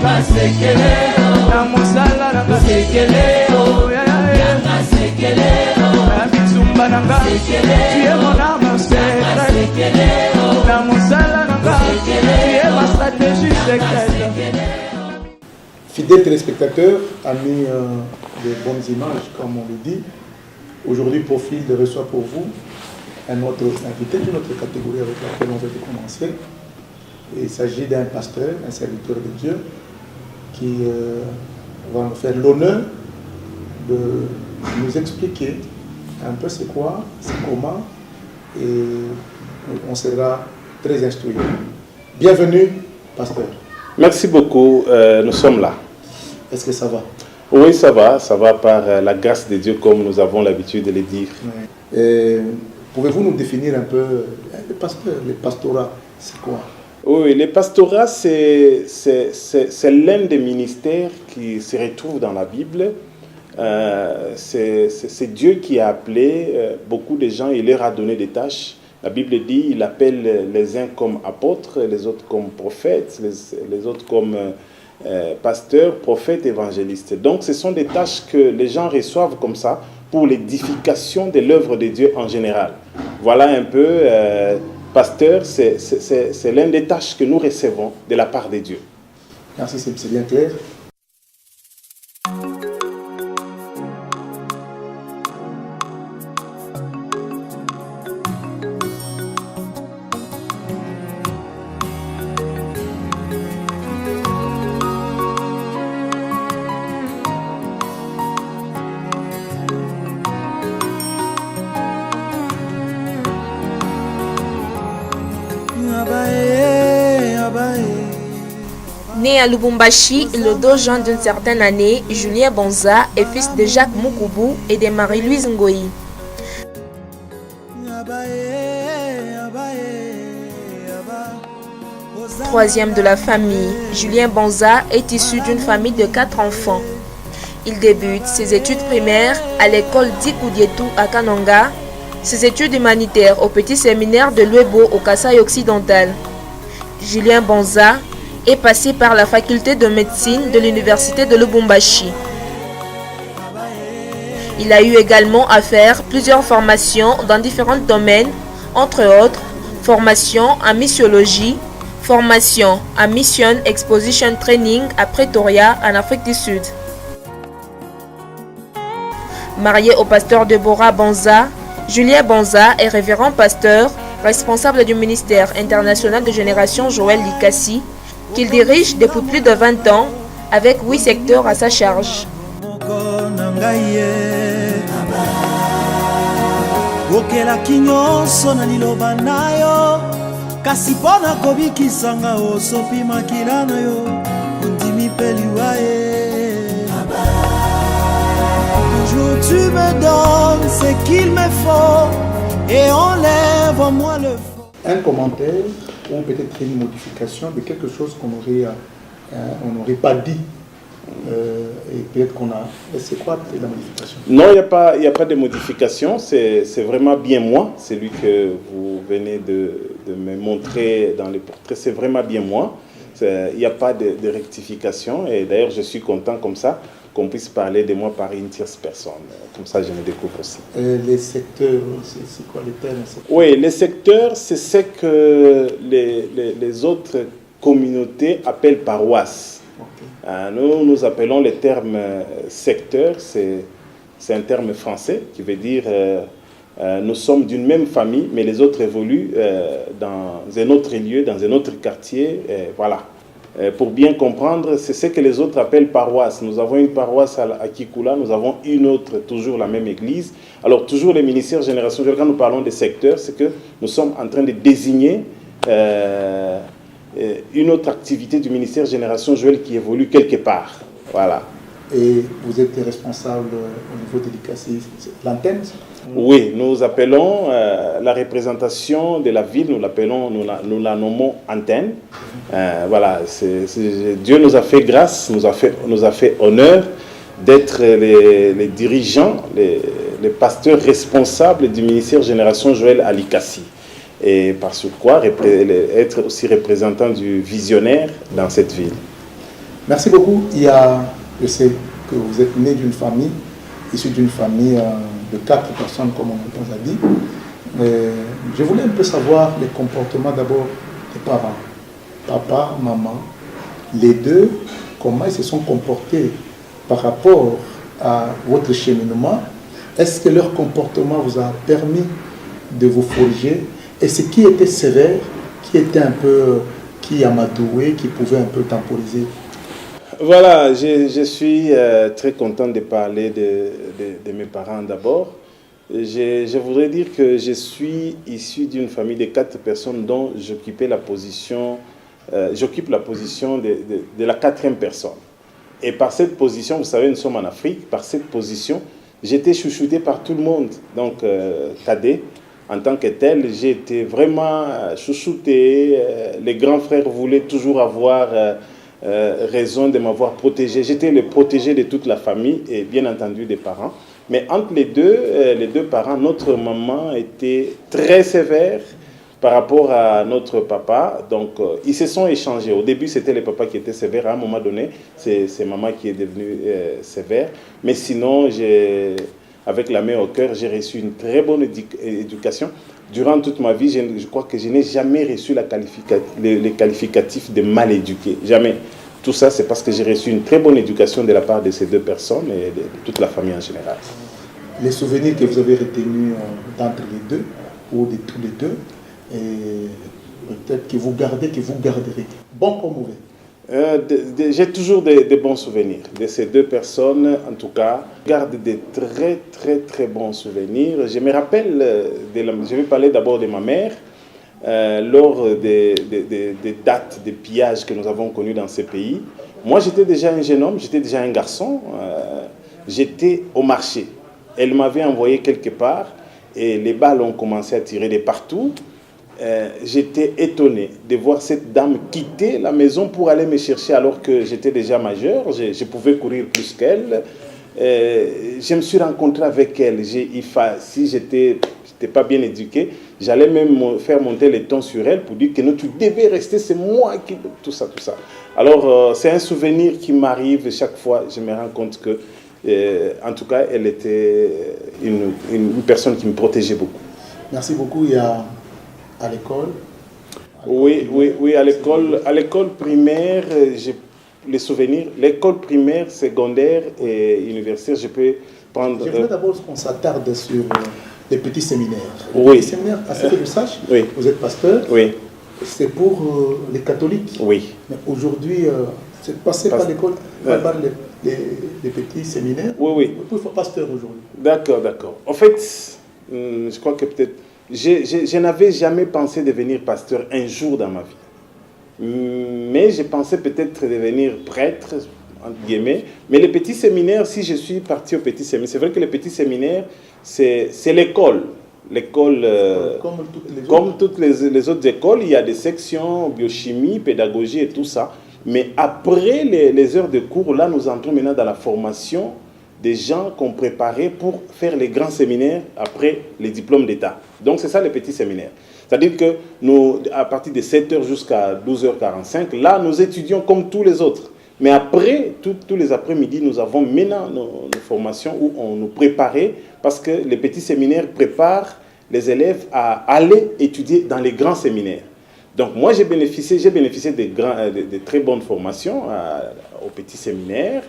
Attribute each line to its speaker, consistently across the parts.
Speaker 1: na mosala nanga na bisumba nanga tu es mon âme secrète na mosala nanga tu es ma stratégie secrète.
Speaker 2: Fidèles téléspectateurs, amis de bonnes images, comme on le dit, aujourd'hui Profil reçoit pour vous un autre invité d'une autre catégorie avec laquelle on va commencer. Il s'agit d'un pasteur, un serviteur de Dieu, qui va nous faire l'honneur de nous expliquer un peu c'est quoi, c'est comment, et on sera très instruits. Bienvenue, pasteur.
Speaker 3: Merci beaucoup, nous sommes là.
Speaker 2: Est-ce que ça va?
Speaker 3: Oui, ça va par la grâce de Dieu comme nous avons l'habitude de le dire.
Speaker 2: Oui. Pouvez-vous nous définir un peu le pasteur, le pastorat, c'est quoi?
Speaker 3: Oui, le pastorat, c'est l'un des ministères qui se retrouve dans la Bible. C'est Dieu qui a appelé beaucoup de gens, il leur a donné des tâches. La Bible dit, il appelle les uns comme apôtres, les autres comme prophètes, les autres comme pasteurs, prophètes, évangélistes. Donc ce sont des tâches que les gens reçoivent comme ça pour l'édification de l'œuvre de Dieu en général. Voilà un peu, pasteur, c'est l'une des tâches que nous recevons de la part de Dieu.
Speaker 2: Merci, c'est bien clair.
Speaker 4: Né à Lubumbashi le 2 juin d'une certaine année, Julien Bonza est fils de Jacques Mukubu et de Marie-Louise Ngoyi. Troisième de la famille, Julien Bonza est issu d'une famille de 4 enfants. Il débute ses études primaires à l'école Dikudietu à Kananga, ses études humanitaires au petit séminaire de Luebo au Kasaï occidental. Julien Bonza est passé par la faculté de médecine de l'université de Lubumbashi. Il a eu également à faire plusieurs formations dans différents domaines, entre autres, formation en missiologie, formation en Mission Exposition Training à Pretoria, en Afrique du Sud. Marié au pasteur Deborah Bonza, Julien Bonza est révérend pasteur, responsable du ministère international de Génération Joël Likasi, qu'il dirige depuis plus de 20 ans, avec 8 secteurs à sa charge.
Speaker 1: Toujours tu me donnes ce qu'il me faut et enlève-moi le faux.
Speaker 2: Un commentaire ou peut-être une modification de quelque chose qu'on n'aurait pas dit. Et peut-être qu'on a... C'est quoi la modification?
Speaker 3: Non, il n'y a pas de modification. C'est vraiment bien moi. Celui que vous venez de me montrer dans les portraits, c'est vraiment bien moi. Il n'y a pas de rectification. Et d'ailleurs, je suis content comme ça qu'on puisse parler de moi par une tierce personne. Comme ça, je me découvre aussi.
Speaker 2: Les secteurs, c'est quoi les termes?
Speaker 3: Oui, les secteurs, c'est ce que les autres communautés appellent paroisses. Okay. Nous appelons les termes secteurs, c'est un terme français qui veut dire nous sommes d'une même famille, mais les autres évoluent dans un autre lieu, dans un autre quartier, voilà. Pour bien comprendre, c'est ce que les autres appellent paroisse. Nous avons une paroisse à Kikula, nous avons une autre, toujours la même église. Alors, toujours les ministères Génération Joël, quand nous parlons des secteurs, c'est que nous sommes en train de désigner une autre activité du ministère Génération Joël qui évolue quelque part. Voilà.
Speaker 2: Et vous êtes responsable au niveau de l'ICACI, l'antenne?
Speaker 3: Oui, nous appelons la représentation de la ville, nous la nommons antenne. Voilà, Dieu nous a fait grâce, nous a fait honneur d'être les dirigeants, les pasteurs responsables du ministère Génération Joël à l'ICACI. Et par ce quoi, être aussi représentant du visionnaire dans cette ville.
Speaker 2: Merci beaucoup. Je sais que vous êtes né d'une famille, issu d'une famille de 4 personnes, comme on a dit. Je voulais un peu savoir les comportements d'abord des parents. Papa, maman, les deux, comment ils se sont comportés par rapport à votre cheminement. Est-ce que leur comportement vous a permis de vous forger? Et ce qui était sévère, qui était un peu, qui amadoué, qui pouvait un peu temporiser?
Speaker 3: Voilà, je suis très content de parler de mes parents d'abord. Je voudrais dire que je suis issu d'une famille de 4 personnes dont j'occupe la position de la 4e personne. Et par cette position, vous savez, nous sommes en Afrique, par cette position, j'étais chouchouté par tout le monde. Donc, cadet, en tant que tel, j'ai été vraiment chouchouté. Les grands frères voulaient toujours avoir raison de m'avoir protégé. J'étais le protégé de toute la famille et bien entendu des parents. Mais entre les deux parents, notre maman était très sévère par rapport à notre papa. Donc, ils se sont échangés. Au début, c'était le papa qui était sévère. À un moment donné, c'est maman qui est devenue sévère. Mais sinon, avec la main au cœur, j'ai reçu une très bonne éducation. Durant toute ma vie, je crois que je n'ai jamais reçu les qualificatifs de mal éduqué. Jamais. Tout ça, c'est parce que j'ai reçu une très bonne éducation de la part de ces 2 personnes et de toute la famille en général.
Speaker 2: Les souvenirs que vous avez retenus d'entre les deux, ou de tous les deux, et peut-être que vous gardez, que vous garderez, bon comme mauvais?
Speaker 3: J'ai toujours des bons souvenirs de ces 2 personnes, en tout cas. Je garde des très, très, très bons souvenirs. Je me rappelle, je vais parler d'abord de ma mère. Lors des dates de pillage que nous avons connues dans ces pays. Moi, j'étais déjà un jeune homme, j'étais déjà un garçon. J'étais au marché. Elle m'avait envoyé quelque part et les balles ont commencé à tirer de partout. J'étais étonné de voir cette dame quitter la maison pour aller me chercher alors que j'étais déjà majeur. Je pouvais courir plus qu'elle. Je me suis rencontré avec elle. Si j'étais pas bien éduqué, j'allais même faire monter les tons sur elle pour dire que non, tu devais rester, c'est moi qui... Tout ça. Alors, c'est un souvenir qui m'arrive chaque fois. Je me rends compte que, en tout cas, elle était une personne qui me protégeait beaucoup.
Speaker 2: Merci beaucoup. Il y a à l'école.
Speaker 3: Oui, à l'école primaire, j'ai les souvenirs. L'école primaire, secondaire et universitaire, je peux prendre...
Speaker 2: Je voudrais d'abord qu'on s'attarde sur les petits séminaires.
Speaker 3: Oui.
Speaker 2: Les séminaires, à ce que je sache,
Speaker 3: oui.
Speaker 2: Vous êtes pasteur.
Speaker 3: Oui.
Speaker 2: C'est pour les catholiques.
Speaker 3: Oui.
Speaker 2: Mais aujourd'hui, c'est passé par l'école, par les petits séminaires.
Speaker 3: Oui.
Speaker 2: Pour être pasteur aujourd'hui.
Speaker 3: D'accord. En fait, je crois que peut-être... Je n'avais jamais pensé devenir pasteur un jour dans ma vie. Mais je pensais peut-être devenir prêtre, entre guillemets. Mais les petits séminaires, si je suis parti au petit séminaire, c'est vrai que les petits séminaires, c'est l'école. L'école, comme toutes les autres écoles, il y a des sections, biochimie, pédagogie et tout ça. Mais après les heures de cours, là, nous entrons maintenant dans la formation des gens qu'on préparait pour faire les grands séminaires après les diplômes d'État. Donc, c'est ça les petits séminaires. C'est-à-dire que nous, à partir de 7h jusqu'à 12h45, là, nous étudions comme tous les autres. Mais après, tous les après-midi, nous avons maintenant nos formations où on nous préparait, parce que les petits séminaires préparent les élèves à aller étudier dans les grands séminaires. Donc, moi, j'ai bénéficié de très bonnes formations au petit séminaire.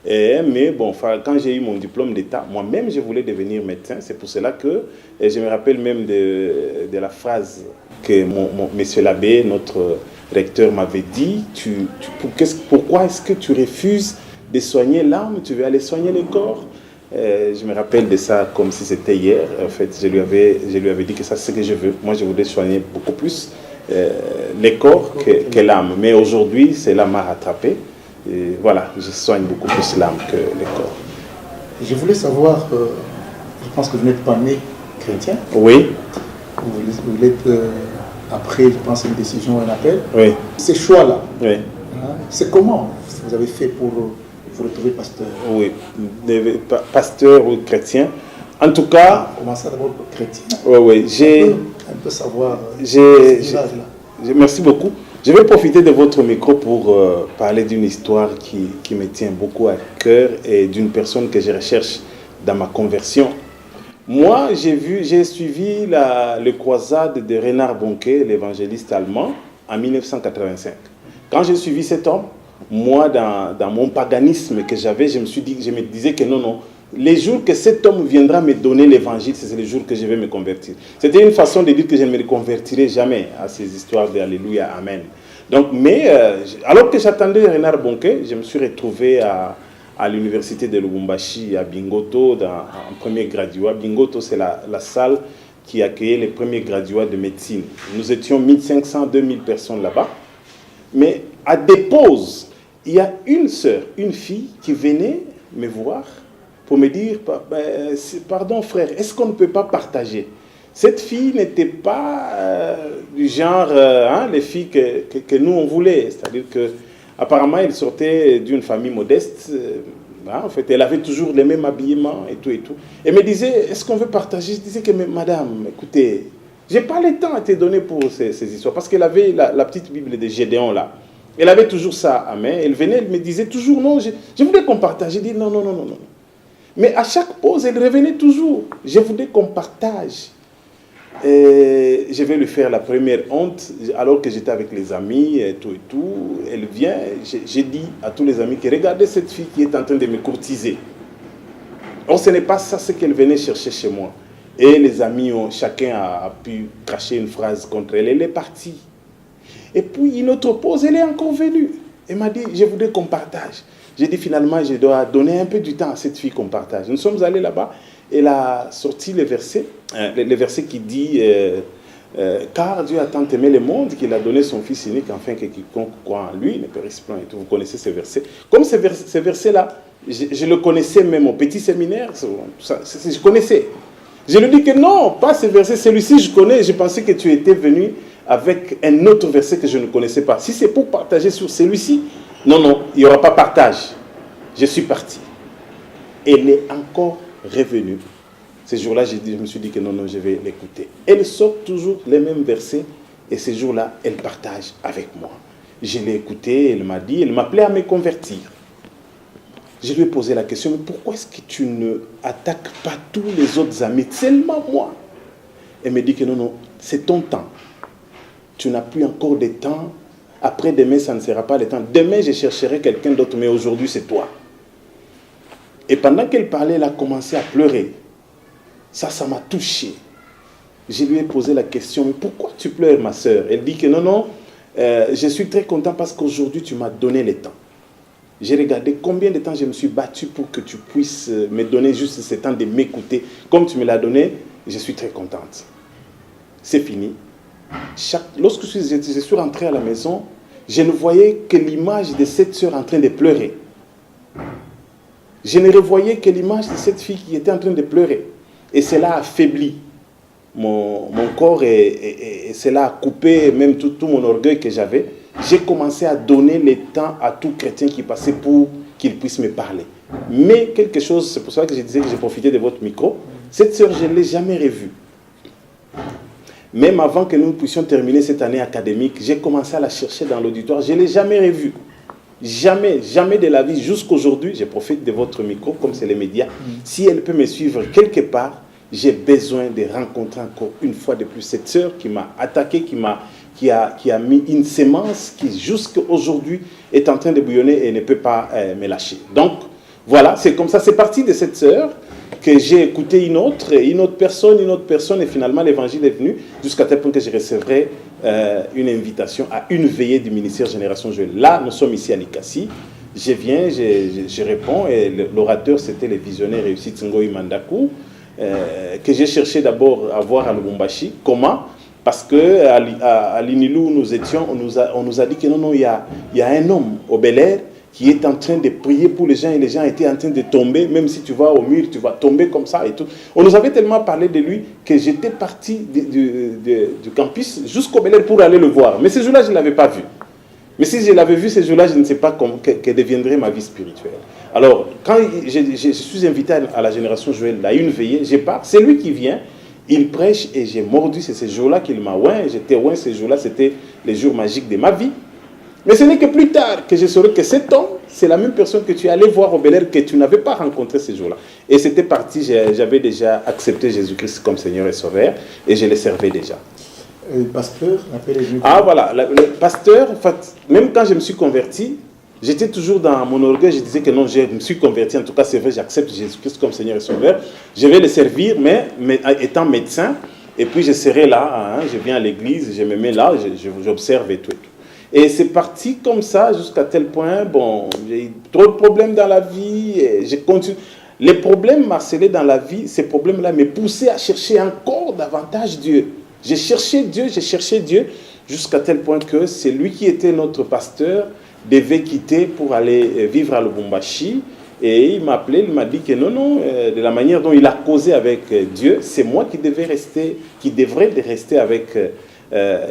Speaker 3: Mais bon, quand j'ai eu mon diplôme d'État, moi-même, je voulais devenir médecin. C'est pour cela que je me rappelle même de la phrase que monsieur l'abbé, notre recteur, m'avait dit. Pourquoi est-ce que tu refuses de soigner l'âme? Tu veux aller soigner le corps? Je me rappelle de ça comme si c'était hier. En fait, je lui avais dit que ça, c'est ce que je veux. Moi, je voulais soigner beaucoup plus le corps que l'âme. Mais aujourd'hui, c'est l'âme à rattraper. Et voilà, je soigne beaucoup plus l'âme que le corps.
Speaker 2: Je voulais savoir, je pense que vous n'êtes pas né chrétien.
Speaker 3: Oui.
Speaker 2: Vous l'êtes après, je pense, une décision, un appel.
Speaker 3: Oui.
Speaker 2: Ces choix-là,
Speaker 3: oui.
Speaker 2: C'est comment vous avez fait pour vous retrouver pasteur? Oui,
Speaker 3: pasteur ou chrétien. En tout cas...
Speaker 2: On commence d'abord chrétien.
Speaker 3: Oui.
Speaker 2: Un peu savoir
Speaker 3: merci beaucoup. Je vais profiter de votre micro pour parler d'une histoire qui me tient beaucoup à cœur et d'une personne que je recherche dans ma conversion. Moi, j'ai suivi le croisade de Reinhard Bonnke, l'évangéliste allemand, en 1985. Quand j'ai suivi cet homme, moi, dans mon paganisme que j'avais, je me disais que non, les jours que cet homme viendra me donner l'évangile, c'est les jours que je vais me convertir. C'était une façon de dire que je ne me convertirai jamais à ces histoires de Alléluia, Amen. Donc, alors que j'attendais Reinhard Bonnke, je me suis retrouvé à l'université de Lubumbashi, à Bingoto, en premier graduat. Bingoto, c'est la salle qui accueillait les premiers graduats de médecine. Nous étions 1500, 2000 personnes là-bas. Mais à des pauses, il y a une sœur, une fille qui venait me voir pour me dire, pardon frère, est-ce qu'on ne peut pas partager? Cette fille n'était pas du genre, les filles que nous on voulait. C'est-à-dire qu'apparemment elle sortait d'une famille modeste. En fait, elle avait toujours les mêmes habillements et tout et tout. Elle me disait, est-ce qu'on veut partager? Je disais que, madame, écoutez, j'ai pas le temps à te donner pour ces histoires. Parce qu'elle avait la petite Bible de Gédéon là. Elle avait toujours ça à main. Elle venait, elle me disait toujours, non, je voulais qu'on partage. J'ai dit, non. Mais à chaque pause, elle revenait toujours. Je voulais qu'on partage. Et je vais lui faire la première honte, alors que j'étais avec les amis et tout. Elle vient, j'ai dit à tous les amis que regardez cette fille qui est en train de me courtiser. Or, ce n'est pas ça ce qu'elle venait chercher chez moi. Et les amis, chacun a pu cracher une phrase contre elle. Elle est partie. Et puis, une autre pause, elle est encore venue. Elle m'a dit, je voudrais qu'on partage. J'ai dit finalement, je dois donner un peu du temps à cette fille qu'on partage. Nous sommes allés là-bas. Elle a sorti le verset qui dit car Dieu a tant aimé le monde qu'il a donné son Fils unique afin que quiconque croit en lui ne périsse point. Et tout, vous connaissez ce verset. Comme ce verset-là, je le connaissais même au petit séminaire, je connaissais. Je lui dis que non, pas ce verset, celui-ci je connais. Je pensais que tu étais venu avec un autre verset que je ne connaissais pas. Si c'est pour partager sur celui-ci, non, il n'y aura pas partage. Je suis parti. Elle est encore revenue. Ces jours-là, je me suis dit que non, je vais l'écouter. Elle sort toujours les mêmes versets et ces jours-là, elle partage avec moi. Je l'ai écoutée, elle m'a dit, elle m'appelait à me convertir. Je lui ai posé la question, mais pourquoi est-ce que tu ne attaques pas tous les autres amis, seulement moi? Elle me dit que non, c'est ton temps. Tu n'as plus encore de temps. Après demain, ça ne sera pas le temps. Demain, je chercherai quelqu'un d'autre, mais aujourd'hui, c'est toi. Et pendant qu'elle parlait, elle a commencé à pleurer. Ça m'a touché. Je lui ai posé la question, mais pourquoi tu pleures, ma soeur? Elle dit que non, je suis très content parce qu'aujourd'hui, tu m'as donné le temps. J'ai regardé combien de temps je me suis battu pour que tu puisses me donner juste ce temps de m'écouter. Comme tu me l'as donné, je suis très contente. C'est fini. Lorsque je suis rentré à la maison, je ne voyais que l'image de cette soeur en train de pleurer. Je ne revoyais que l'image de cette fille qui était en train de pleurer. Et cela a affaibli mon corps et cela a coupé même tout mon orgueil que j'avais. J'ai commencé à donner le temps à tout chrétien qui passait pour qu'il puisse me parler. Mais quelque chose, c'est pour ça que je disais que j'ai profité de votre micro, cette sœur, je ne l'ai jamais revue. Même avant que nous puissions terminer cette année académique, j'ai commencé à la chercher dans l'auditoire, je ne l'ai jamais revue. Jamais de la vie, jusqu'aujourd'hui, je profite de votre micro, comme c'est les médias. Si elle peut me suivre quelque part, j'ai besoin de rencontrer encore une fois de plus cette sœur qui m'a attaqué, qui a mis une sémence qui jusqu'à aujourd'hui est en train de bouillonner et ne peut pas me lâcher. Donc voilà, c'est comme ça, c'est parti de cette sœur que j'ai écouté une autre personne et finalement l'évangile est venu jusqu'à tel point que je recevrai une invitation à une veillée du ministère Génération Jeune. Là, nous sommes ici à Likasi. Je viens, je réponds et l'orateur c'était le visionnaire réussi Tsingoï Mandakou que j'ai cherché d'abord à voir à Lubumbashi. Comment? Parce qu'à l'Inilu où nous étions, on nous a dit que non, il y a un homme au Bel-Air qui est en train de prier pour les gens et les gens étaient en train de tomber, même si tu vas au mur, tu vas tomber comme ça et tout. On nous avait tellement parlé de lui que j'étais parti du campus jusqu'au Bel-Air pour aller le voir. Mais ce jour-là, je ne l'avais pas vu. Mais si je l'avais vu ce jour-là, je ne sais pas que deviendrait ma vie spirituelle. Alors, quand je suis invité à la Génération Joël, à une veillée, je pars, c'est lui qui vient. Il prêche et j'ai mordu, c'est ces jours-là qu'il m'a oint. J'étais oint, ces jours-là, c'était les jours magiques de ma vie. Mais ce n'est que plus tard que je saurai que cet homme, c'est la même personne que tu allais voir au Bel-Air, que tu n'avais pas rencontré ces jours-là. Et c'était parti, j'avais déjà accepté Jésus-Christ comme Seigneur et Sauveur, et je le servais déjà.
Speaker 2: Le pasteur appelle les...
Speaker 3: Ah voilà, le pasteur, en fait, même quand je me suis converti, j'étais toujours dans mon orgueil, je disais que non, je me suis converti, en tout cas c'est vrai, j'accepte Jésus-Christ comme Seigneur et Sauveur. Je vais le servir, mais étant médecin, et puis je serai là, je viens à l'église, je me mets là, j'observe et tout. Et c'est parti comme ça jusqu'à tel point, bon, j'ai eu trop de problèmes dans la vie, et j'ai continué. Les problèmes marcelés dans la vie, ces problèmes-là me poussaient à chercher encore davantage Dieu. J'ai cherché Dieu, jusqu'à tel point que c'est lui qui était notre pasteur, devait quitter pour aller vivre à Lubumbashi. Et il m'a appelé, il m'a dit que non, de la manière dont il a causé avec Dieu, c'est moi qui devrais rester avec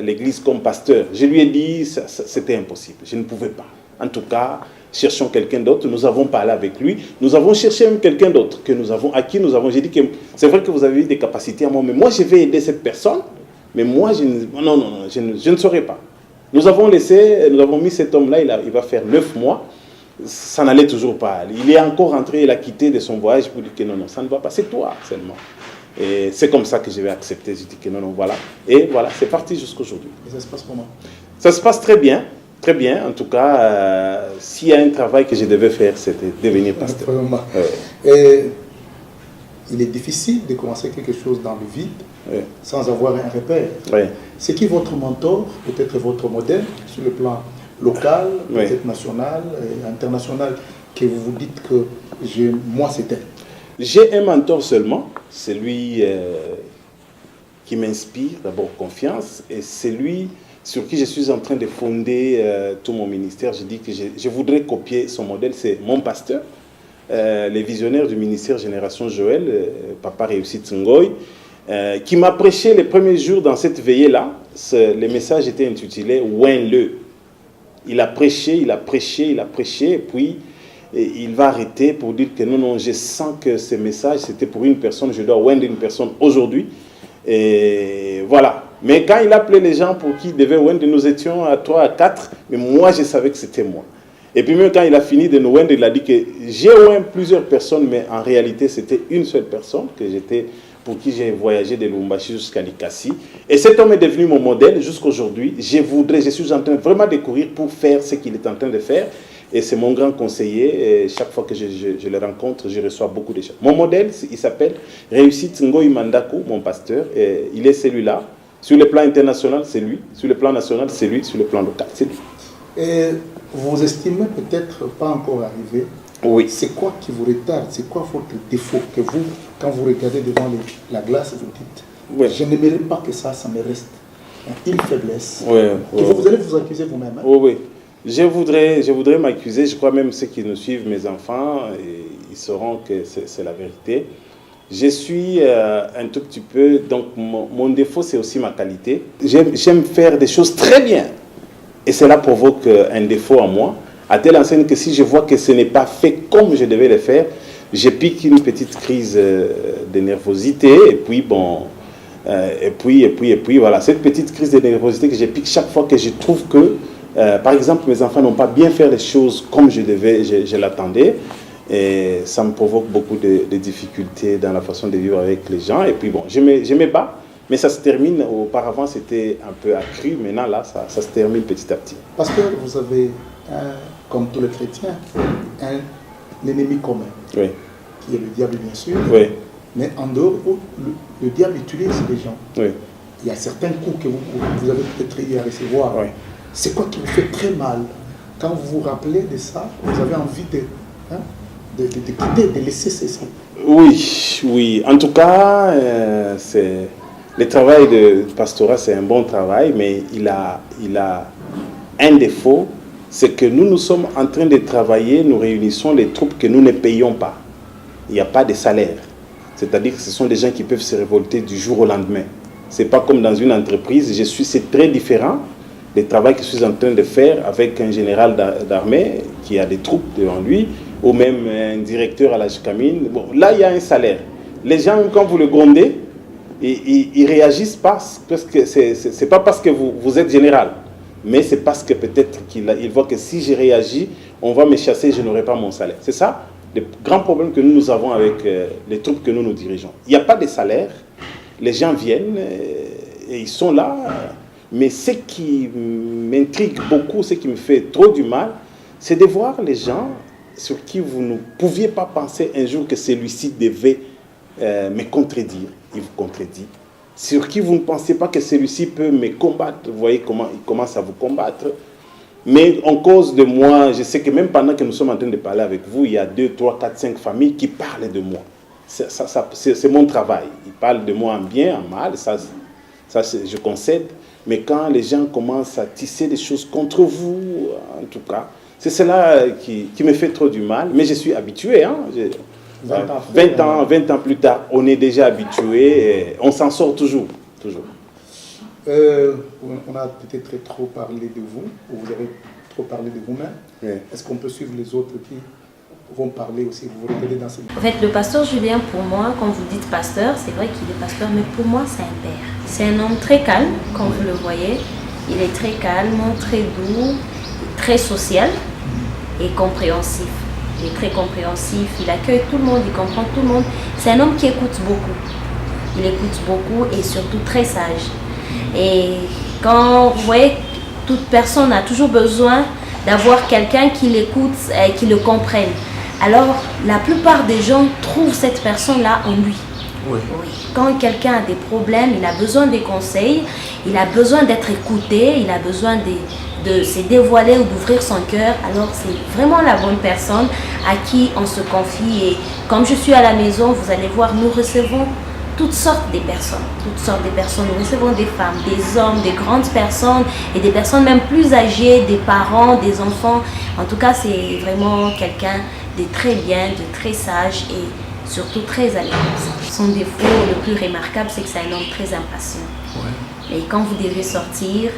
Speaker 3: l'église comme pasteur. Je lui ai dit, c'était impossible, je ne pouvais pas. En tout cas, cherchons quelqu'un d'autre. Nous avons parlé avec lui. Nous avons cherché même quelqu'un d'autre à qui nous avons. J'ai dit que c'est vrai que vous avez eu des capacités à moi, mais moi je vais aider cette personne. Mais moi, je ne saurais pas. Nous avons mis cet homme-là, il va faire 9 mois. Ça n'allait toujours pas. Il est encore rentré, il a quitté de son voyage pour dire que non, ça ne va pas, c'est toi seulement. Et c'est comme ça que je vais accepter. Je dis que non, voilà. Et voilà, c'est parti jusqu'aujourd'hui.
Speaker 2: Et ça se passe comment?
Speaker 3: Ça se passe très bien. Très bien. En tout cas, s'il y a un travail que je devais faire, c'était devenir pasteur.
Speaker 2: Et il est difficile de commencer quelque chose dans le vide sans avoir un repère. C'est qui votre mentor, peut-être votre modèle sur le plan local, peut-être national et international, que vous vous dites que moi c'était?
Speaker 3: J'ai un mentor seulement, c'est lui qui m'inspire, d'abord confiance, et c'est lui sur qui je suis en train de fonder tout mon ministère. Je dis que je voudrais copier son modèle, c'est mon pasteur, les visionnaires du ministère Génération Joël, Papa Réussite Ngoy, qui m'a prêché les premiers jours dans cette veillée-là. Le message était intitulé « Oint-le ». Il a prêché, et puis il va arrêter pour dire que non, je sens que ce message, c'était pour une personne, je dois oindre une personne aujourd'hui. Et voilà. Mais quand il appelait les gens pour qui il devait oindre, nous étions à 3, à 4, mais moi, je savais que c'était moi. Et puis même quand il a fini de nous oindre, il a dit que j'ai oint plusieurs personnes, mais en réalité, c'était une seule personne pour qui j'ai voyagé de Lubumbashi jusqu'à Likasi. Et cet homme est devenu mon modèle jusqu'aujourd'hui. Je suis en train vraiment de courir pour faire ce qu'il est en train de faire. Et c'est mon grand conseiller. Et chaque fois que je le rencontre, je reçois beaucoup de choses. Mon modèle, il s'appelle Réussite Ngoy Mandaku, mon pasteur. Et il est celui-là. Sur le plan international, c'est lui. Sur le plan national, c'est lui. Sur le plan local, c'est lui.
Speaker 2: Et vous estimez peut-être pas encore arrivé.
Speaker 3: Oui.
Speaker 2: C'est quoi qui vous retarde? C'est quoi votre défaut que vous, quand vous regardez devant la glace, vous dites je n'aimerais pas que ça me reste une faiblesse. Vous allez vous accuser vous-même.
Speaker 3: Oui. Je voudrais m'accuser. Je crois même ceux qui nous suivent, mes enfants, ils sauront que c'est la vérité. Je suis un tout petit peu... Donc, mon défaut, c'est aussi ma qualité. J'aime faire des choses très bien. Et cela provoque un défaut en moi. À telle enseigne que si je vois que ce n'est pas fait comme je devais le faire, je pique une petite crise de nervosité. Et puis, bon... Et puis, voilà. Cette petite crise de nervosité que je pique chaque fois que je trouve que... par exemple, mes enfants n'ont pas bien fait les choses comme je l'attendais. Et ça me provoque beaucoup de difficultés dans la façon de vivre avec les gens. Et puis bon, je me bats, mais ça se termine. Auparavant, c'était un peu accru. Maintenant, là, ça se termine petit à petit.
Speaker 2: Parce que vous avez, comme tous les chrétiens, un ennemi commun.
Speaker 3: Oui.
Speaker 2: Qui est le diable, bien sûr.
Speaker 3: Oui.
Speaker 2: Mais en dehors, le diable utilise les gens.
Speaker 3: Oui.
Speaker 2: Il y a certains coups que vous avez peut-être eu à recevoir.
Speaker 3: Oui.
Speaker 2: C'est quoi qui vous fait très mal? Quand vous vous rappelez de ça, vous avez envie de quitter, de laisser ceci.
Speaker 3: Oui. En tout cas, le travail de pastorat, c'est un bon travail, mais il a un défaut, c'est que nous sommes en train de travailler, nous réunissons les troupes que nous ne payons pas. Il n'y a pas de salaire. C'est-à-dire que ce sont des gens qui peuvent se révolter du jour au lendemain. Ce n'est pas comme dans une entreprise, c'est très différent. Le travail que je suis en train de faire avec un général d'armée qui a des troupes devant lui, ou même un directeur à la JCAMINE. Bon, là, il y a un salaire. Les gens, quand vous le grondez, ils réagissent pas parce que c'est pas parce que vous êtes général, mais c'est parce que peut-être qu'ils voient que si je réagis, on va me chasser, je n'aurai pas mon salaire. C'est ça le grand problème que nous avons avec les troupes que nous dirigeons. Il n'y a pas de salaire, les gens viennent et ils sont là, mais ce qui m'intrigue beaucoup, ce qui me fait trop du mal, c'est de voir les gens sur qui vous ne pouviez pas penser un jour que celui-ci devait me contredire. Il vous contredit. Sur qui vous ne pensez pas que celui-ci peut me combattre. Vous voyez comment il commence à vous combattre. Mais en cause de moi, je sais que même pendant que nous sommes en train de parler avec vous, il y a 2, 3, 4, 5 familles qui parlent de moi. C'est mon travail. Ils parlent de moi en bien, en mal, ça je concède. Mais quand les gens commencent à tisser des choses contre vous, en tout cas, c'est cela qui me fait trop du mal. Mais je suis habitué. Hein. 20 ans plus tard, on est déjà habitué. Et on s'en sort toujours.
Speaker 2: On a peut-être trop parlé de vous, ou vous avez trop parlé de vous-même.
Speaker 3: Oui.
Speaker 2: Est-ce qu'on peut suivre les autres qui vont parler aussi, vous vous reconnaissez dans ces...
Speaker 5: En fait, le pasteur Julien, pour moi, quand vous dites pasteur, c'est vrai qu'il est pasteur, mais pour moi, c'est un père. C'est un homme très calme, comme vous le voyez. Il est très calme, très doux, très social et compréhensif. Il est très compréhensif, il accueille tout le monde, il comprend tout le monde. C'est un homme qui écoute beaucoup. Il écoute beaucoup et surtout très sage. Et quand vous voyez, toute personne a toujours besoin d'avoir quelqu'un qui l'écoute et qui le comprenne. Alors, la plupart des gens trouvent cette personne-là en lui. Oui. Quand quelqu'un a des problèmes, il a besoin des conseils, il a besoin d'être écouté, il a besoin de se dévoiler ou d'ouvrir son cœur. Alors, c'est vraiment la bonne personne à qui on se confie. Et comme je suis à la maison, vous allez voir, nous recevons toutes sortes de personnes. Nous recevons des femmes, des hommes, des grandes personnes et des personnes même plus âgées, des parents, des enfants. En tout cas, c'est vraiment quelqu'un de très bien, de très sage et surtout très à l'écoute. Son défaut le plus remarquable, c'est que c'est un homme très impatient. Ouais. Et quand vous devez sortir,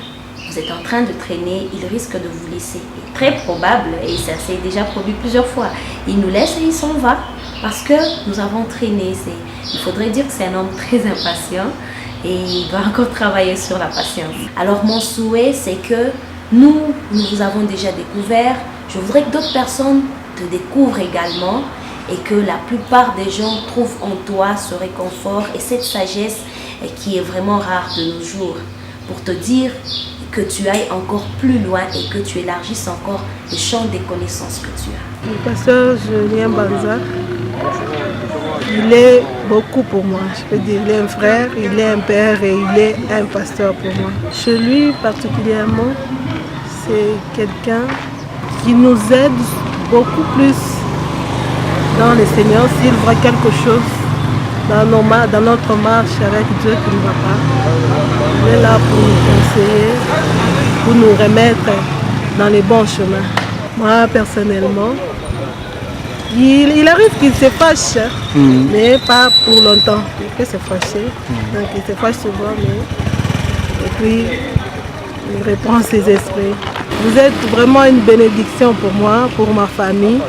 Speaker 5: vous êtes en train de traîner, il risque de vous laisser. Et très probable, et ça s'est déjà produit plusieurs fois, il nous laisse et il s'en va parce que nous avons traîné. Il faudrait dire que c'est un homme très impatient et il doit encore travailler sur la patience. Alors mon souhait, c'est que nous vous avons déjà découvert. Je voudrais que d'autres personnes te découvrent également et que la plupart des gens trouvent en toi ce réconfort et cette sagesse qui est vraiment rare de nos jours, pour te dire que tu ailles encore plus loin et que tu élargisses encore le champ des connaissances que tu as.
Speaker 6: Le pasteur Julien Banza, il est beaucoup pour moi. Je peux dire, il est un frère, il est un père et il est un pasteur pour moi. Chez lui particulièrement, c'est quelqu'un qui nous aide beaucoup plus dans le Seigneur s'il voit quelque chose dans notre marche avec Dieu qui ne va pas. Il est là pour nous conseiller, pour nous remettre dans les bons chemins. Moi, personnellement, il arrive qu'il se fâche, mais pas pour longtemps. Il peut se fâcher, donc il se fâche souvent, et puis il reprend ses esprits. Vous êtes vraiment une bénédiction pour moi, pour ma famille.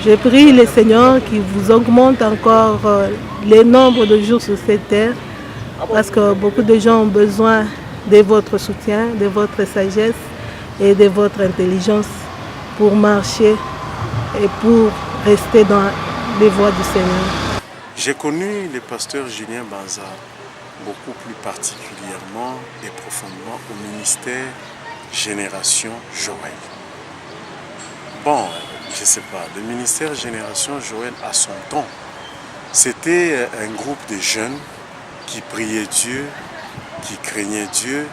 Speaker 6: Je prie le Seigneur qui vous augmente encore le nombre de jours sur cette terre, parce que beaucoup de gens ont besoin de votre soutien, de votre sagesse et de votre intelligence pour marcher et pour rester dans les voies du Seigneur.
Speaker 7: J'ai connu le pasteur Julien Banza beaucoup plus particulièrement et profondément au ministère Génération Joël. Bon, je ne sais pas, le ministère Génération Joël à son temps, c'était un groupe de jeunes qui priaient Dieu, qui craignaient Dieu,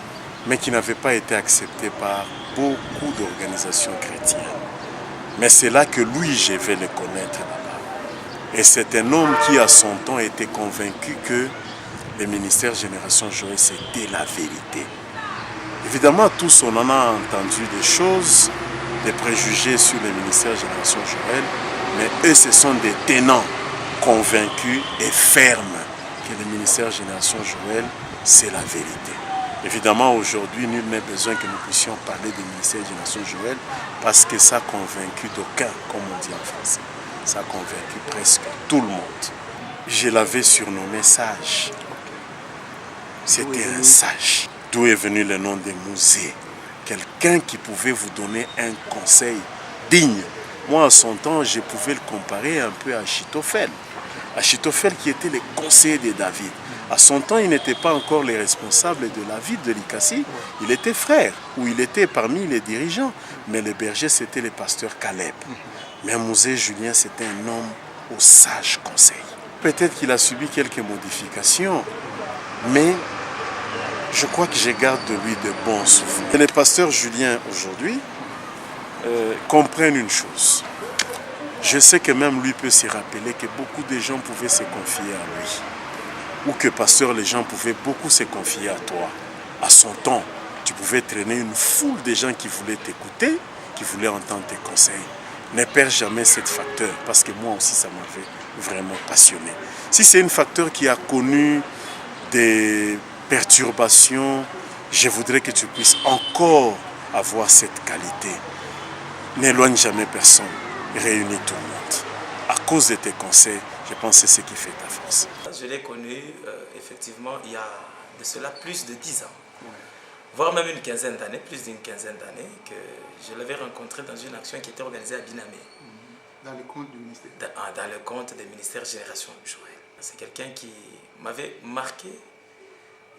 Speaker 7: mais qui n'avaient pas été acceptés par beaucoup d'organisations chrétiennes. Mais c'est là que lui, je vais le connaître là-bas. Et c'est un homme qui, à son temps, était convaincu que le ministère Génération Joël, c'était la vérité. Évidemment, tous, on en a entendu des choses, des préjugés sur le ministère Génération Joël, mais eux, ce sont des tenants convaincus et fermes que le ministère Génération Joël, c'est la vérité. Évidemment, aujourd'hui, nul n'est besoin que nous puissions parler du ministère Génération Joël parce que ça a convaincu d'aucuns, comme on dit en français. Ça a convaincu presque tout le monde. Je l'avais surnommé sage. C'était un sage. D'où est venu le nom de Mouzé. Quelqu'un qui pouvait vous donner un conseil digne. Moi, à son temps, je pouvais le comparer un peu à Achitophel. Achitophel qui était le conseiller de David. À son temps, il n'était pas encore les responsables de la ville de Likasi. Il était frère, ou il était parmi les dirigeants. Mais le berger, c'était le pasteur Caleb. Mais Mouzé Julien, c'était un homme au sage conseil. Peut-être qu'il a subi quelques modifications, mais je crois que je garde de lui de bons souvenirs. Et les pasteurs Julien, aujourd'hui, comprennent une chose. Je sais que même lui peut se rappeler que beaucoup de gens pouvaient se confier à lui. Ou que pasteur, les gens pouvaient beaucoup se confier à toi. À son temps, tu pouvais traîner une foule de gens qui voulaient t'écouter, qui voulaient entendre tes conseils. Ne perds jamais ce facteur, parce que moi aussi, ça m'avait vraiment passionné. Si c'est un facteur qui a connu des perturbations, je voudrais que tu puisses encore avoir cette qualité. N'éloigne jamais personne, réunis tout le monde. À cause de tes conseils, je pense que c'est ce qui fait ta force.
Speaker 8: Je l'ai connu effectivement il y a de cela plus de 10 ans, voire même une quinzaine d'années, plus d'une quinzaine d'années, que je l'avais rencontré dans une action qui était organisée à Binamé.
Speaker 2: Dans le compte du ministère.
Speaker 8: Dans le compte des ministères Génération Joël. C'est quelqu'un qui m'avait marqué,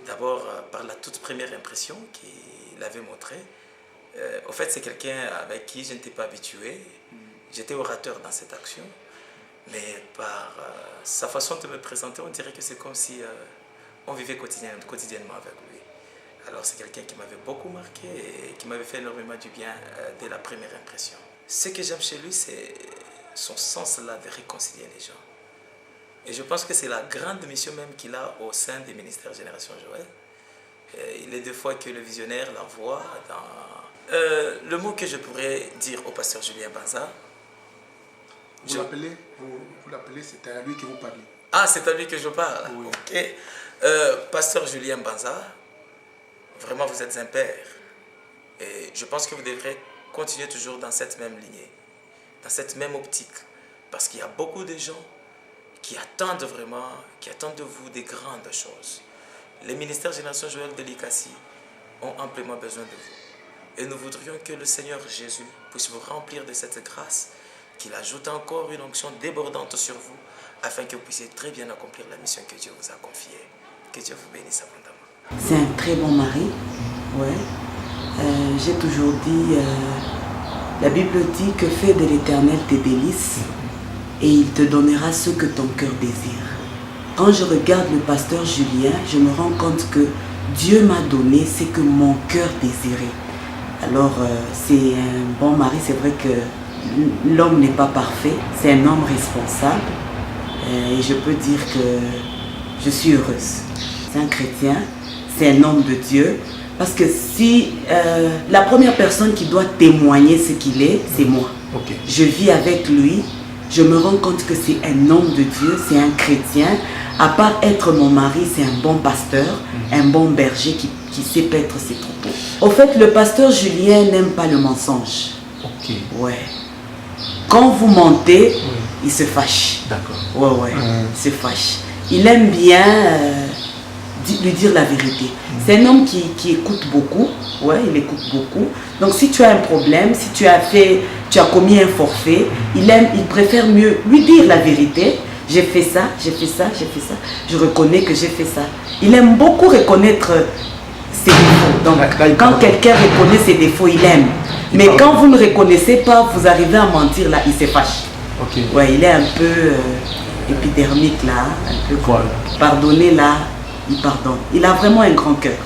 Speaker 8: d'abord par la toute première impression qu'il avait montrée. Au fait, c'est quelqu'un avec qui je n'étais pas habitué. J'étais orateur dans cette action, mais par sa façon de me présenter, on dirait que c'est comme si on vivait quotidiennement avec lui. Alors c'est quelqu'un qui m'avait beaucoup marqué et qui m'avait fait énormément du bien dès la première impression. Ce que j'aime chez lui, c'est son sens-là de réconcilier les gens. Et je pense que c'est la grande mission même qu'il a au sein des ministères Génération Joël. Il est des fois que le visionnaire l'envoie dans... le mot que je pourrais dire au pasteur Julien Banza...
Speaker 2: Vous l'appelez, c'est à lui que vous parlez.
Speaker 8: Ah, c'est à lui que je parle.
Speaker 2: Oui.
Speaker 8: Ok. Pasteur Julien Banza, vraiment vous êtes un père. Et je pense que vous devrez continuer toujours dans cette même lignée, dans cette même optique. Parce qu'il y a beaucoup de gens qui attendent vraiment, qui attendent de vous des grandes choses. Les ministères Génération Joël de Likasi ont amplement besoin de vous. Et nous voudrions que le Seigneur Jésus puisse vous remplir de cette grâce, qu'il ajoute encore une onction débordante sur vous, afin que vous puissiez très bien accomplir la mission que Dieu vous a confiée. Que Dieu vous bénisse abondamment.
Speaker 9: C'est un très bon mari, ouais. J'ai toujours dit, la Bible dit que fais de l'Éternel tes délices et il te donnera ce que ton cœur désire. Quand je regarde le pasteur Julien, je me rends compte que Dieu m'a donné ce que mon cœur désirait. Alors, c'est un bon mari, c'est vrai que l'homme n'est pas parfait, c'est un homme responsable et je peux dire que je suis heureuse. C'est un chrétien, c'est un homme de Dieu, parce que si la première personne qui doit témoigner ce qu'il est, c'est moi.
Speaker 2: Okay.
Speaker 9: Je vis avec lui, je me rends compte que c'est un homme de Dieu, c'est un chrétien. À part être mon mari, c'est un bon pasteur, un bon berger qui sait paître ses troupeaux. Au fait, le pasteur Julien n'aime pas le mensonge.
Speaker 2: Ok.
Speaker 9: Ouais. Quand vous mentez, il se fâche.
Speaker 2: D'accord.
Speaker 9: Ouais, il se fâche. Il aime bien lui dire la vérité. C'est un homme qui écoute beaucoup. Ouais, il écoute beaucoup. Donc si tu as un problème, si tu as commis un forfait, il préfère mieux lui dire la vérité. J'ai fait ça, j'ai fait ça, j'ai fait ça. Je reconnais que j'ai fait ça. Il aime beaucoup reconnaître ses défauts. Donc quand quelqu'un reconnaît ses défauts, il aime. Mais quand vous ne reconnaissez pas, vous arrivez à mentir là, il se fâche.
Speaker 2: Okay.
Speaker 9: Ouais, il est un peu épidermique là, un peu pardonné là, il pardonne. Il a vraiment un grand cœur,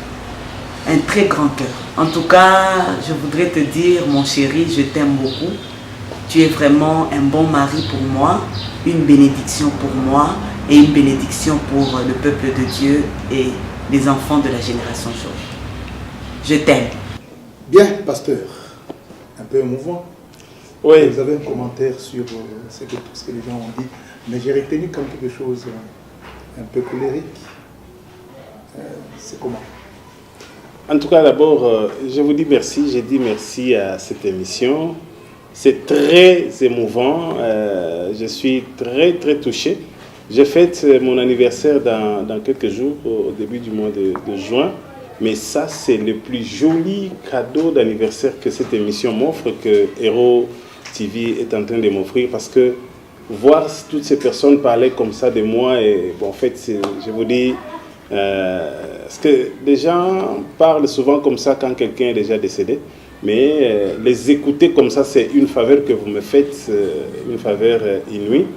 Speaker 9: un très grand cœur. En tout cas, je voudrais te dire, mon chéri, je t'aime beaucoup. Tu es vraiment un bon mari pour moi, une bénédiction pour moi et une bénédiction pour le peuple de Dieu et les enfants de la génération Joël. Je t'aime.
Speaker 2: Bien, pasteur. Un peu émouvant.
Speaker 3: Oui.
Speaker 2: Vous avez un commentaire sur ce que les gens ont dit, mais j'ai retenu comme quelque chose un peu colérique. C'est comment?
Speaker 3: En tout cas, d'abord, je vous dis merci. J'ai dit merci à cette émission. C'est très émouvant. Je suis très, très touché. Je fête mon anniversaire dans quelques jours, au début du mois de juin. Mais ça, c'est le plus joli cadeau d'anniversaire que cette émission m'offre, que Hero TV est en train de m'offrir, parce que voir toutes ces personnes parler comme ça de moi, et bon, en fait, je vous dis, parce que les gens parlent souvent comme ça quand quelqu'un est déjà décédé, mais les écouter comme ça, c'est une faveur que vous me faites, une faveur inouïe.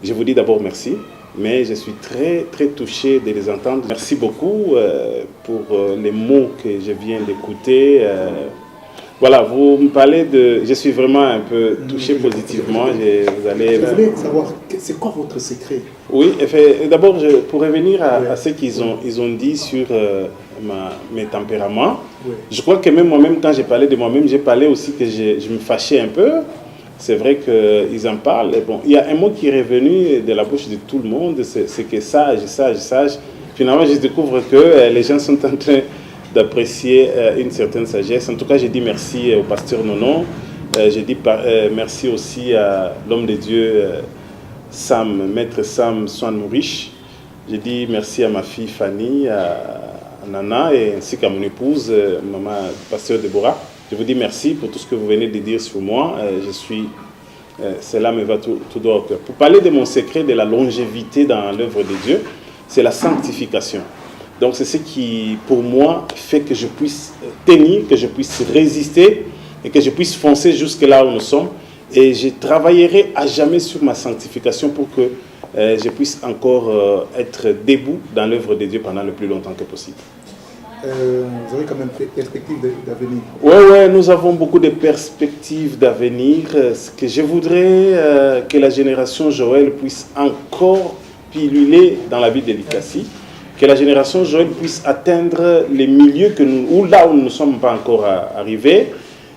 Speaker 3: Je vous dis d'abord merci. Mais je suis très, très touché de les entendre. Merci beaucoup pour les mots que je viens d'écouter. Voilà, vous me parlez de... Je suis vraiment un peu touché positivement. Vous allez...
Speaker 2: Je voulais savoir, c'est quoi votre secret?
Speaker 3: Oui, d'abord, pour revenir à ce qu'ils ont dit sur mes tempéraments, je crois que même moi-même, quand j'ai parlé de moi-même, j'ai parlé aussi que je me fâchais un peu. C'est vrai qu'ils en parlent. Bon, il y a un mot qui est revenu de la bouche de tout le monde, c'est que sage. Finalement, je découvre que les gens sont en train d'apprécier une certaine sagesse. En tout cas, j'ai dit merci au pasteur Nonon. J'ai dit merci aussi à l'homme de Dieu, Maître Sam Swan-Mourich. J'ai dit merci à ma fille Fanny, à Nana, et ainsi qu'à mon épouse, maman pasteur Déborah. Je vous dis merci pour tout ce que vous venez de dire sur moi. Cela me va tout droit au cœur. Pour parler de mon secret de la longévité dans l'œuvre de Dieu, c'est la sanctification. Donc c'est ce qui, pour moi, fait que je puisse tenir, que je puisse résister et que je puisse foncer jusque là où nous sommes. Et je travaillerai à jamais sur ma sanctification pour que je puisse encore être debout dans l'œuvre de Dieu pendant le plus longtemps que possible.
Speaker 2: Vous avez quand même des perspectives d'avenir.
Speaker 3: Oui, nous avons beaucoup de perspectives d'avenir. Ce que je voudrais que la génération Joël puisse encore piluler dans la vie de l'ICACI, que la génération Joël puisse atteindre les milieux là où nous ne sommes pas encore arrivés.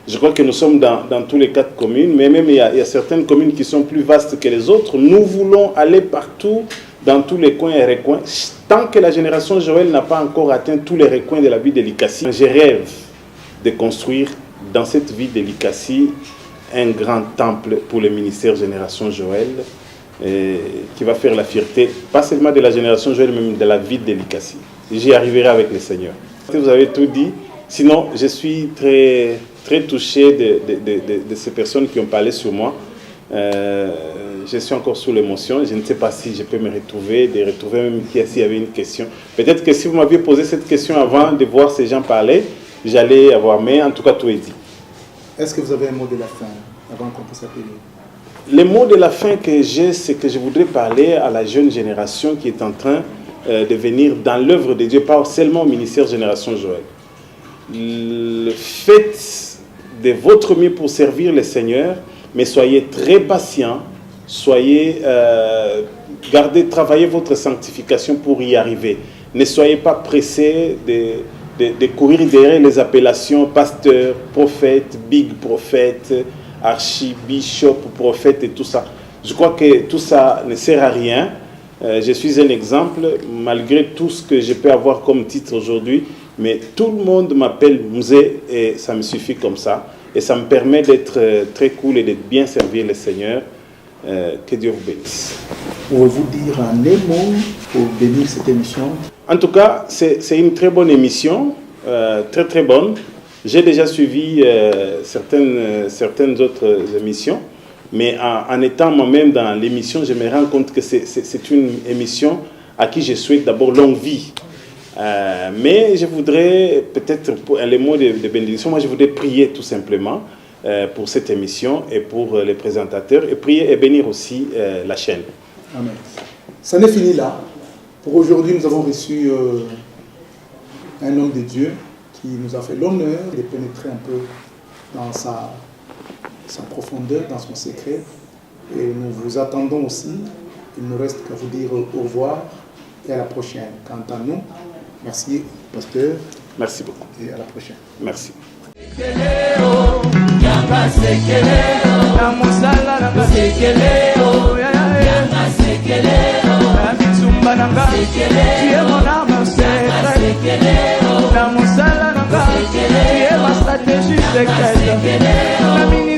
Speaker 3: Je crois que nous sommes dans tous les 4 communes, mais même il y a certaines communes qui sont plus vastes que les autres. Nous voulons aller partout, dans tous les coins et recoins. Tant que la génération Joël n'a pas encore atteint tous les recoins de la vie de l'ICACI, je rêve de construire dans cette vie de l'ICACI un grand temple pour le ministère Génération Joël, qui va faire la fierté, pas seulement de la génération Joël, mais même de la vie de l'ICACI. J'y arriverai avec le Seigneur. Vous avez tout dit. Sinon, je suis très, très touché de ces personnes qui ont parlé sur moi. Je suis encore sous l'émotion. Je ne sais pas si je peux me retrouver même s'il y avait une question. Peut-être que si vous m'aviez posé cette question avant de voir ces gens parler, j'allais avoir, mais en tout cas, tout est dit.
Speaker 2: Est-ce que vous avez un mot de la fin avant qu'on puisse appeler?
Speaker 3: Le mot de la fin que j'ai, c'est que je voudrais parler à la jeune génération qui est en train de venir dans l'œuvre de Dieu, pas seulement au ministère Génération Joël. Faites de votre mieux pour servir le Seigneur, mais soyez très patients. Travaillez votre sanctification pour y arriver. Ne soyez pas pressés de courir derrière les appellations pasteur, prophète, big prophète, archibishop, prophète et tout ça. Je crois que tout ça ne sert à rien. Je suis un exemple, malgré tout ce que je peux avoir comme titre aujourd'hui, mais tout le monde m'appelle Mzé et ça me suffit comme ça. Et ça me permet d'être très cool et de bien servir le Seigneur. Que Dieu vous bénisse.
Speaker 2: Pouvez-vous dire un mot pour bénir cette émission?
Speaker 3: En tout cas, c'est une très bonne émission, très très bonne. J'ai déjà suivi certaines autres émissions, mais en étant moi-même dans l'émission, je me rends compte que c'est une émission à qui je souhaite d'abord longue vie. Mais je voudrais peut-être, pour les mots de bénédiction, moi je voudrais prier tout simplement pour cette émission et pour les présentateurs, et prier et bénir aussi la chaîne.
Speaker 2: Amen. Ça n'est fini là. Pour aujourd'hui, nous avons reçu un homme de Dieu qui nous a fait l'honneur de pénétrer un peu dans sa profondeur, dans son secret. Et nous vous attendons aussi. Il ne nous reste qu'à vous dire au revoir et à la prochaine. Quant à nous, merci, pasteur.
Speaker 3: Merci beaucoup.
Speaker 2: Et à la prochaine.
Speaker 3: Merci.
Speaker 1: Tu es ma stratégie secrète.